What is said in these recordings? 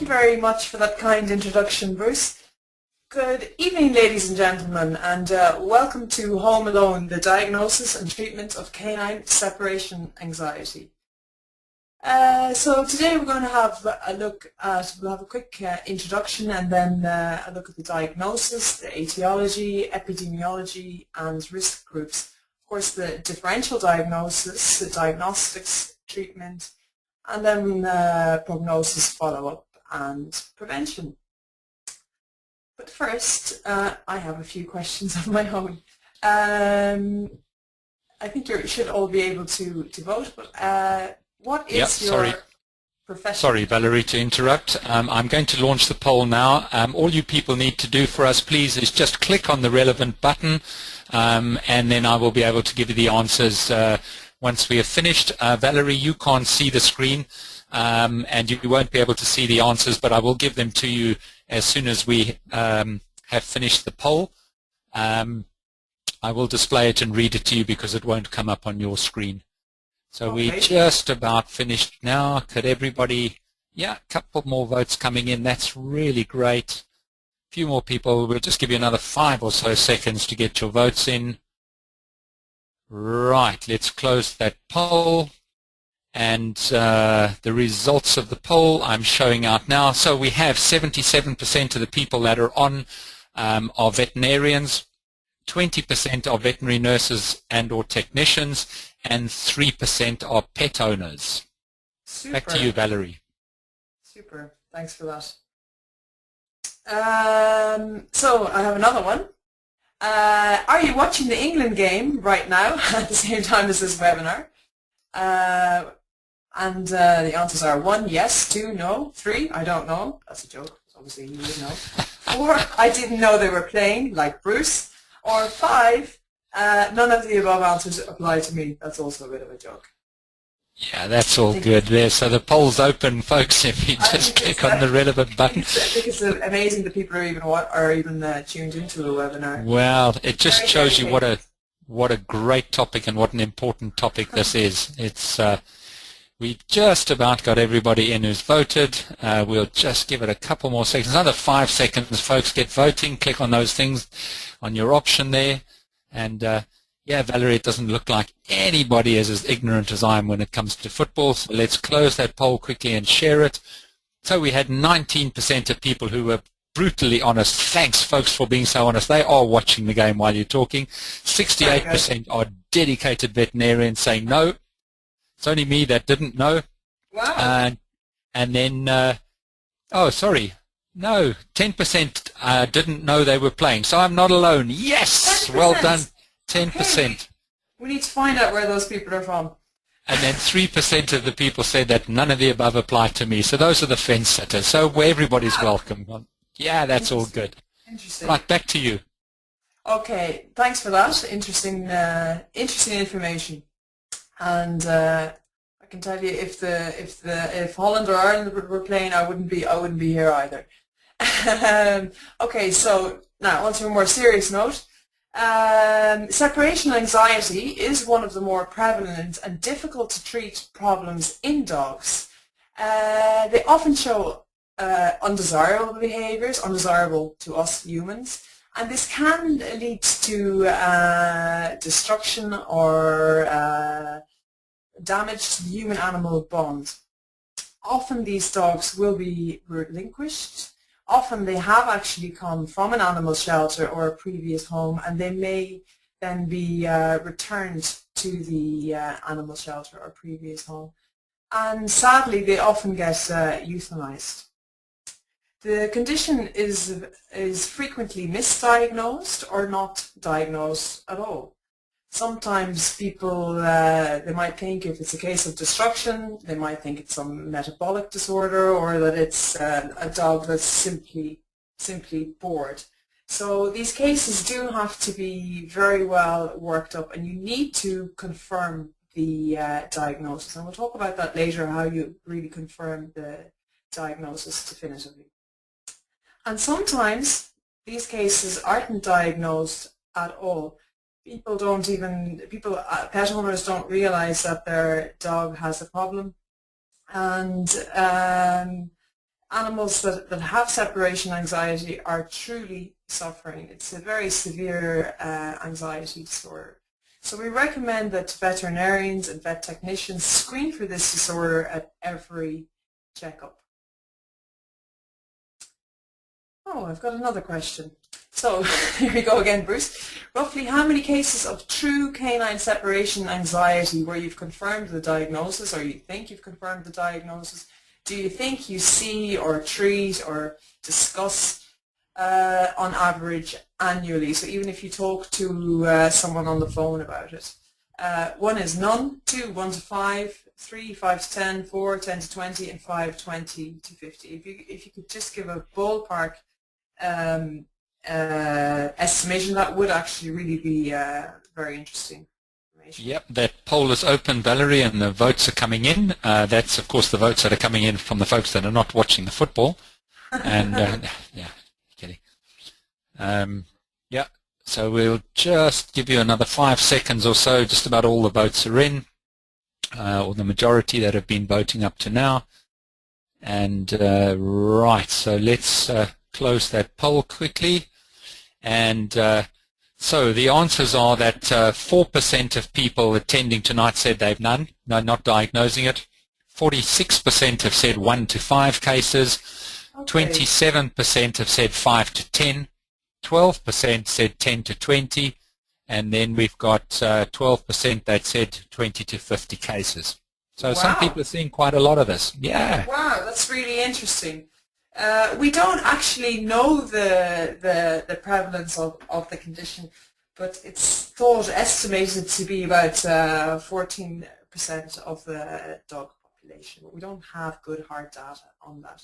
very much for that kind introduction, Bruce. Good evening, ladies and gentlemen, and welcome to Home Alone, the diagnosis and treatment of canine separation anxiety. So today we're going to have a look at, we'll have a quick introduction and then a look at the diagnosis, the etiology, epidemiology and risk groups. Of course, the differential diagnosis, the diagnostics, treatment, and then prognosis, follow-up and prevention. But first, I have a few questions of my own. I think you should all be able to vote, but what is your profession? Sorry, Valerie, to interrupt. I'm going to launch the poll now. All you people need to do for us, please, is just click on the relevant button, and then I will be able to give you the answers once we have finished. Valerie, you can't see the screen, and you won't be able to see the answers, but I will give them to you as soon as we have finished the poll. I will display it and read it to you because it won't come up on your screen. So okay. We're just about finished now. Could everybody, yeah, a couple more votes coming in. That's really great. A few more people. We'll just give you another 5 or so seconds to get your votes in. Right, let's close that poll. And the results of the poll I'm showing out now. So we have 77% of the people that are on are veterinarians, 20% are veterinary nurses and or technicians, and 3% are pet owners. Super. Back to you, Valerie. Super. Thanks for that. So I have another one. Are you watching the England game right now at the same time as this webinar? And the answers are 1, yes, 2, no, 3, I don't know. That's a joke. Obviously you would know. 4, I didn't know they were playing, like Bruce. Or 5, none of the above answers apply to me. That's also a bit of a joke. Yeah, that's all good there. So the poll's open, folks, if you just click on the relevant button. I think it's amazing that people are even tuned into a webinar. Well, it just shows you what a great topic and what an important topic this is. It's we've just about got everybody in who's voted. We'll just give it a couple more seconds. Another 5 seconds, folks. Get voting. Click on those things on your option there. And yeah, Valerie, it doesn't look like anybody is as ignorant as I am when it comes to football. So let's close that poll quickly and share it. So we had 19% of people who were brutally honest. Thanks, folks, for being so honest. They are watching the game while you're talking. 68% are dedicated veterinarians saying no. It's only me that didn't know. Wow. And then, oh, sorry. No, 10% didn't know they were playing. So I'm not alone. Yes! 10%. Well done. 10%. Okay. We need to find out where those people are from. And then 3% of the people said that none of the above apply to me. So those are the fence sitters. So everybody's welcome. Yeah, that's all good. Interesting. Right, back to you. Okay, thanks for that. Interesting information. And I can tell you, if Holland or Ireland were playing, I wouldn't be here either. Okay, so now on to a more serious note. Separation anxiety is one of the more prevalent and difficult to treat problems in dogs. They often show undesirable behaviors, undesirable to us humans, and this can lead to destruction or damage to the human-animal bond. Often these dogs will be relinquished. Often they have actually come from an animal shelter or a previous home, and they may then be returned to the animal shelter or previous home. And sadly, they often get euthanized. The condition is frequently misdiagnosed or not diagnosed at all. Sometimes people, they might think if it's a case of destruction, they might think it's some metabolic disorder or that it's a dog that's simply bored. So these cases do have to be very well worked up, and you need to confirm the diagnosis. And we'll talk about that later, how you really confirm the diagnosis definitively. And sometimes these cases aren't diagnosed at all. Pet owners don't realize that their dog has a problem, and animals that have separation anxiety are truly suffering. It's a very severe anxiety disorder. So we recommend that veterinarians and vet technicians screen for this disorder at every checkup. Oh, I've got another question. So here we go again, Bruce. Roughly how many cases of true canine separation anxiety where you've confirmed the diagnosis, or you think you've confirmed the diagnosis, do you think you see or treat or discuss on average annually? So even if you talk to someone on the phone about it. 1 is none, 2, 1 to 5, 3, 5 to 10, 4, 10 to 20, and 5, 20 to 50. If you could just give a ballpark estimation, that would actually really be very interesting information. Yep, that poll is open, Valerie, and the votes are coming in. That's, of course, the votes that are coming in from the folks that are not watching the football. And, yeah, kidding. Yeah, so we'll just give you another 5 seconds or so. Just about all the votes are in, or the majority that have been voting up to now. And, right, so let's close that poll quickly. And so the answers are that 4% of people attending tonight said they've none, no, not diagnosing it. 46% have said 1 to 5 cases. Okay. 27% have said 5 to 10. 12% said 10 to 20. And then we've got 12% that said 20 to 50 cases. So wow. Some people are seeing quite a lot of this. Yeah. Wow, that's really interesting. We don't actually know the prevalence of the condition, but it's estimated to be about 14% of the dog population. But we don't have good hard data on that.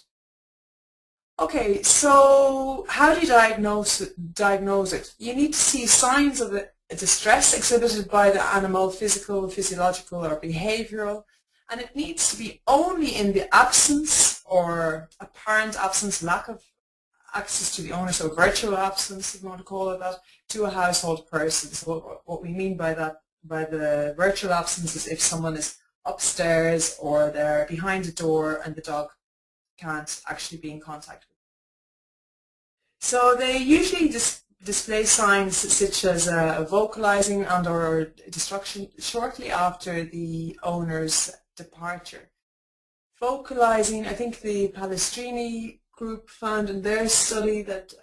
Okay, so how do you diagnose it? You need to see signs of a distress exhibited by the animal, physical, physiological, or behavioral. And it needs to be only in the absence or apparent absence, lack of access to the owner, so virtual absence, if you want to call it that, to a household person. So what we mean by that, by the virtual absence, is if someone is upstairs or they're behind a door and the dog can't actually be in contact with them. So they usually display signs such as vocalizing and or destruction shortly after the owner's departure. Vocalizing, I think the Palestrini group found in their study that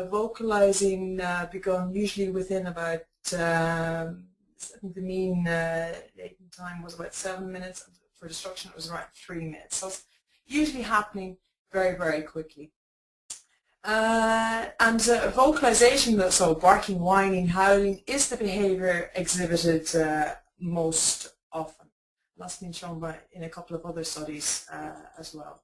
vocalizing begun usually within about, I think the mean latent time was about 7 minutes, and for destruction it was around 3 minutes. So it's usually happening very, very quickly. And vocalization, so barking, whining, howling, is the behavior exhibited most often. That's been shown in a couple of other studies as well.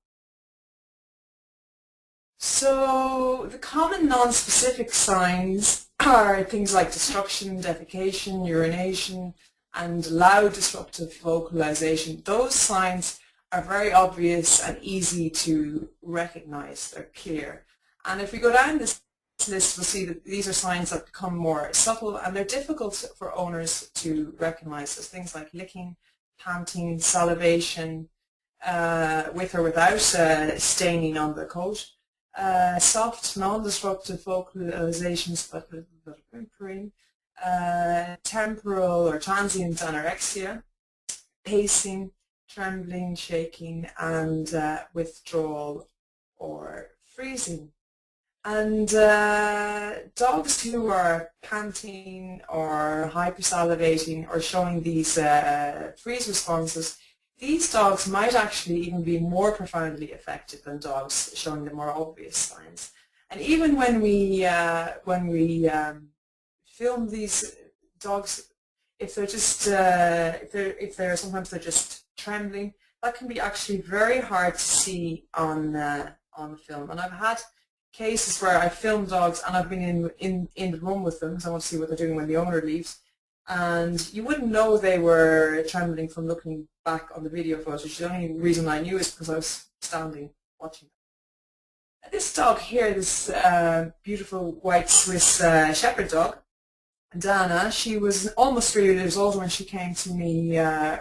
So the common non-specific signs are things like destruction, defecation, urination, and loud disruptive vocalization. Those signs are very obvious and easy to recognize. They're clear. And if we go down this list, we'll see that these are signs that become more subtle, and they're difficult for owners to recognize. As things like licking, panting, salivation, with or without staining on the coat, soft, non-disruptive vocalizations but with a bit of whimpering, temporal or transient anorexia, pacing, trembling, shaking, and withdrawal or freezing. And dogs who are panting or hypersalivating or showing these freeze responses, these dogs might actually even be more profoundly affected than dogs showing the more obvious signs. And even when we film these dogs, if they're just sometimes they're just trembling, that can be actually very hard to see on film. And I've had cases where I filmed dogs and I've been in the room with them because I want to see what they're doing when the owner leaves, and you wouldn't know they were trembling from looking back on the video footage. The only reason I knew is because I was standing watching them. This dog here, this beautiful white Swiss Shepherd dog, Dana, she was almost 3 years old when she came to me